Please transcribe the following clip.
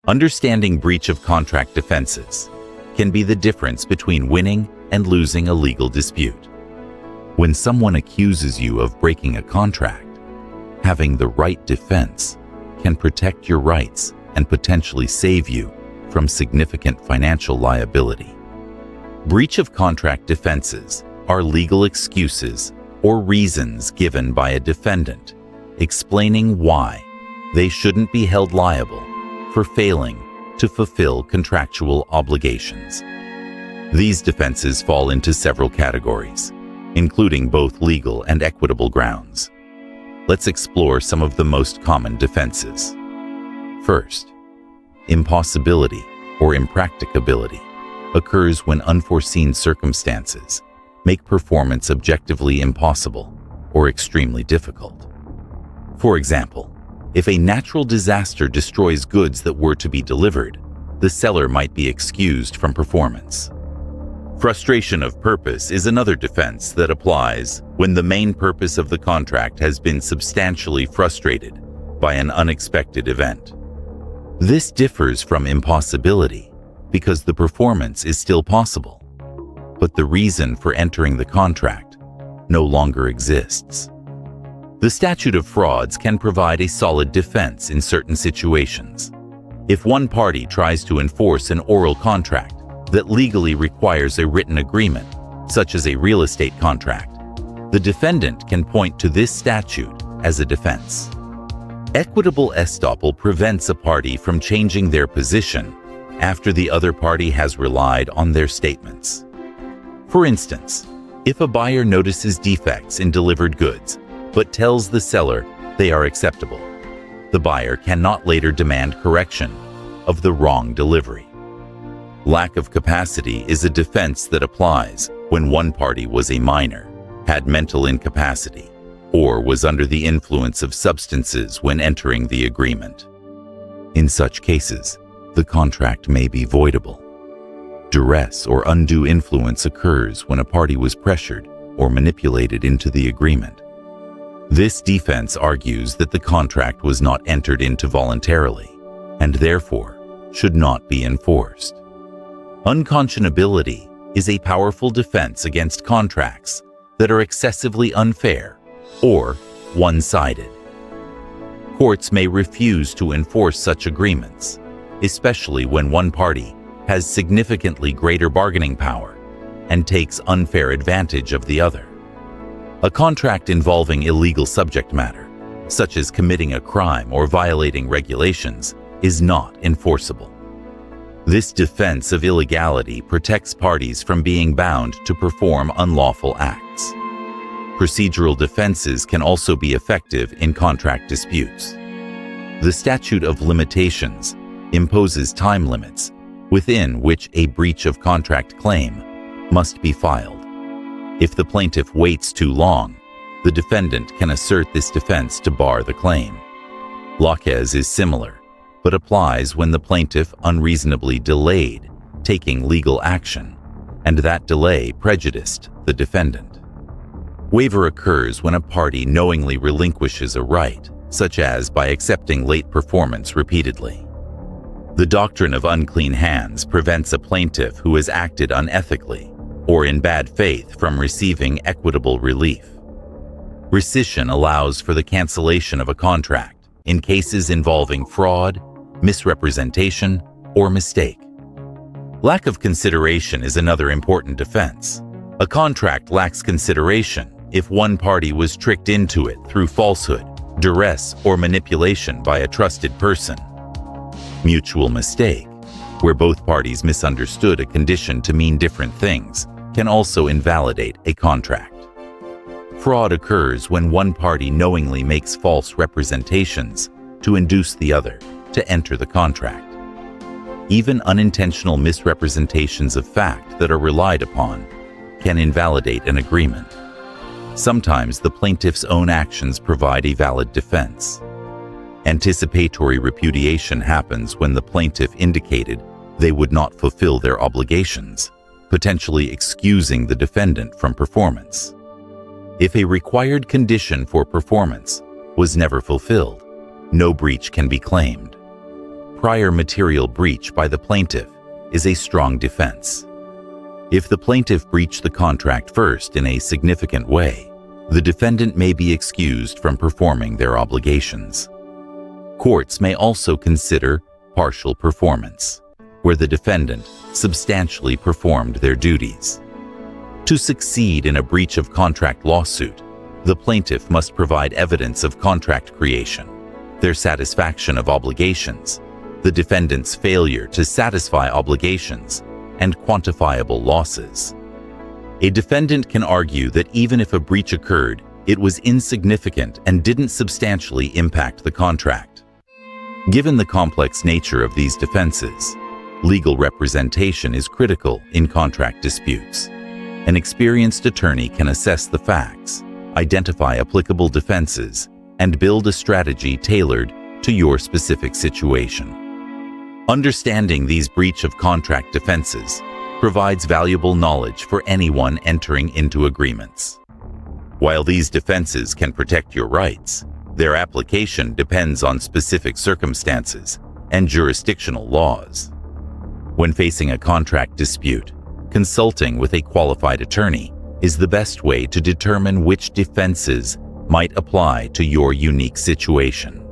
Understanding breach of contract defenses can be the difference between winning and losing a legal dispute. When someone accuses you of breaking a contract, having the right defense can protect your rights and potentially save you from significant financial liability. Breach of contract defenses are legal excuses or reasons given by a defendant explaining why they shouldn't be held liable for failing to fulfill contractual obligations. These defenses fall into several categories, including both legal and equitable grounds. Let's explore some of the most common defenses. First, impossibility or impracticability occurs when unforeseen circumstances make performance objectively impossible or extremely difficult. For example, if a natural disaster destroys goods that were to be delivered, the seller might be excused from performance. Frustration of purpose is another defense that applies when the main purpose of the contract has been substantially frustrated by an unexpected event. This differs from impossibility because the performance is still possible, but the reason for entering the contract no longer exists. The statute of frauds can provide a solid defense in certain situations. If one party tries to enforce an oral contract that legally requires a written agreement, such as a real estate contract, the defendant can point to this statute as a defense. Equitable estoppel prevents a party from changing their position after the other party has relied on their statements. For instance, if a buyer notices defects in delivered goods but tells the seller they are acceptable, the buyer cannot later demand correction of the wrong delivery. Lack of capacity is a defense that applies when one party was a minor, had mental incapacity, or was under the influence of substances when entering the agreement. In such cases, the contract may be voidable. Duress or undue influence occurs when a party was pressured or manipulated into the agreement. This defense argues that the contract was not entered into voluntarily and therefore should not be enforced. Unconscionability is a powerful defense against contracts that are excessively unfair or one-sided. Courts may refuse to enforce such agreements, especially when one party has significantly greater bargaining power and takes unfair advantage of the other. A contract involving illegal subject matter, such as committing a crime or violating regulations, is not enforceable. This defense of illegality protects parties from being bound to perform unlawful acts. Procedural defenses can also be effective in contract disputes. The statute of limitations imposes time limits within which a breach of contract claim must be filed. If the plaintiff waits too long, the defendant can assert this defense to bar the claim. Laquez is similar, but applies when the plaintiff unreasonably delayed taking legal action, and that delay prejudiced the defendant. Waiver occurs when a party knowingly relinquishes a right, such as by accepting late performance repeatedly. The doctrine of unclean hands prevents a plaintiff who has acted unethically or in bad faith from receiving equitable relief. Rescission allows for the cancellation of a contract in cases involving fraud, misrepresentation, or mistake. Lack of consideration is another important defense. A contract lacks consideration if one party was tricked into it through falsehood, duress, or manipulation by a trusted person. Mutual mistake, where both parties misunderstood a condition to mean different things, can also invalidate a contract. Fraud occurs when one party knowingly makes false representations to induce the other to enter the contract. Even unintentional misrepresentations of fact that are relied upon can invalidate an agreement. Sometimes the plaintiff's own actions provide a valid defense. Anticipatory repudiation happens when the plaintiff indicated they would not fulfill their obligations, potentially excusing the defendant from performance. If a required condition for performance was never fulfilled, no breach can be claimed. prior material breach by the plaintiff is a strong defense. If the plaintiff breached the contract first in a significant way, the defendant may be excused from performing their obligations. Courts may also consider partial performance, where the defendant substantially performed their duties. To succeed in a breach of contract lawsuit, the plaintiff must provide evidence of contract creation, their satisfaction of obligations, the defendant's failure to satisfy obligations, and quantifiable losses. A defendant can argue that even if a breach occurred, it was insignificant and didn't substantially impact the contract. Given the complex nature of these defenses, legal representation is critical in contract disputes. An experienced attorney can assess the facts, identify applicable defenses, and build a strategy tailored to your specific situation. Understanding these breach of contract defenses provides valuable knowledge for anyone entering into agreements. While these defenses can protect your rights, their application depends on specific circumstances and jurisdictional laws. When facing a contract dispute, consulting with a qualified attorney is the best way to determine which defenses might apply to your unique situation.